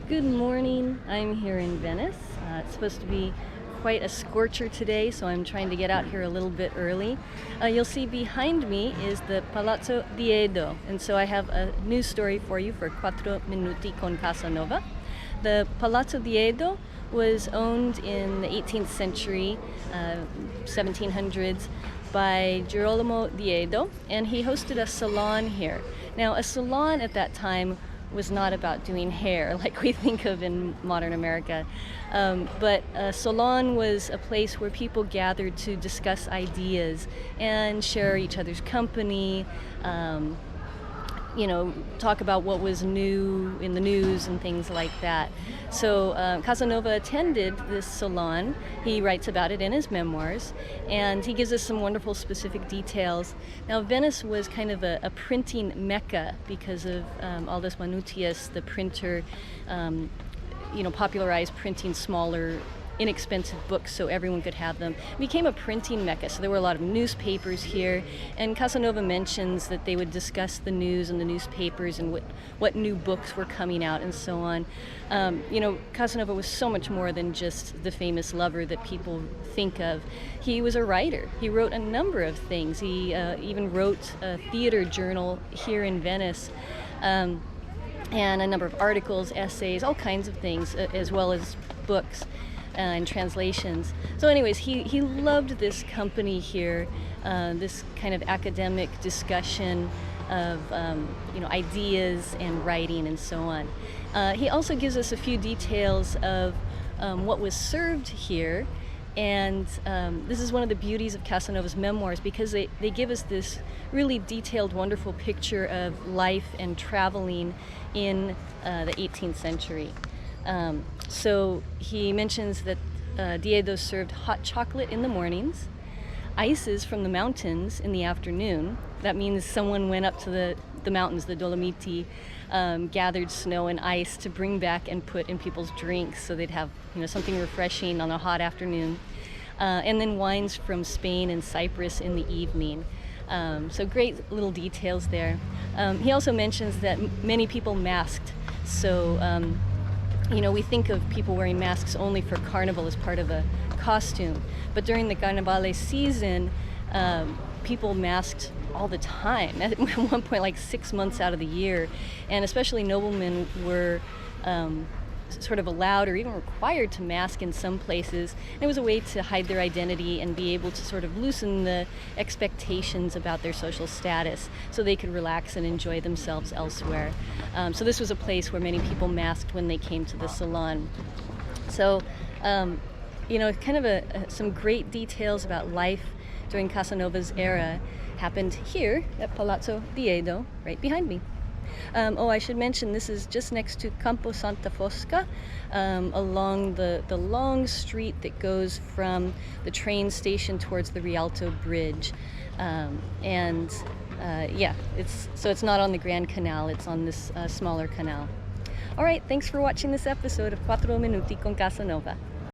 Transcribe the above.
Good morning. I'm here in Venice. It's supposed to be quite a scorcher today, so I'm trying to get out here a little bit early. You'll see behind me is the Palazzo Diedo, and so I have a news story for you for Quattro Minuti con Casanova. The Palazzo Diedo was owned in the 18th century, 1700s, by Girolamo Diedo, and he hosted a salon here. Now, a salon at that time was not about doing hair like we think of in modern America, but a salon was a place where people gathered to discuss ideas and share each other's company, talk about what was new in the news and things like that. So Casanova attended this salon. He writes about it in his memoirs, and he gives us some wonderful specific details. Now, Venice was kind of a printing mecca because of Aldus Manutius, the printer, popularized printing smaller, inexpensive books so everyone could have them. It became a printing mecca, so there were a lot of newspapers here, and Casanova mentions that they would discuss the news in the newspapers and what new books were coming out and so on. Casanova was so much more than just the famous lover that people think of. He was a writer. He wrote a number of things. He even wrote a theater journal here in Venice, and a number of articles, essays, all kinds of things, as well as books and translations. So anyways, he loved this company here, this kind of academic discussion of ideas and writing and so on. He also gives us a few details of what was served here, and this is one of the beauties of Casanova's memoirs, because they give us this really detailed, wonderful picture of life and traveling in the 18th century. So he mentions that Diedo served hot chocolate in the mornings, ices from the mountains in the afternoon. That means someone went up to the mountains, the Dolomiti, gathered snow and ice to bring back and put in people's drinks so they'd have something refreshing on a hot afternoon. And then wines from Spain and Cyprus in the evening. So great little details there. He also mentions that many people masked. So we think of people wearing masks only for Carnival as part of a costume, but during the Carnivale season, people masked all the time. At one point, like 6 months out of the year, and especially noblemen were sort of allowed or even required to mask in some places. And it was a way to hide their identity and be able to sort of loosen the expectations about their social status so they could relax and enjoy themselves elsewhere. So this was a place where many people masked when they came to the salon. So, kind of some great details about life during Casanova's era happened here at Palazzo Diedo, right behind me. I should mention this is just next to Campo Santa Fosca, along the long street that goes from the train station towards the Rialto Bridge. It's not on the Grand Canal, it's on this smaller canal. All right, thanks for watching this episode of Quattro Minuti con Casanova.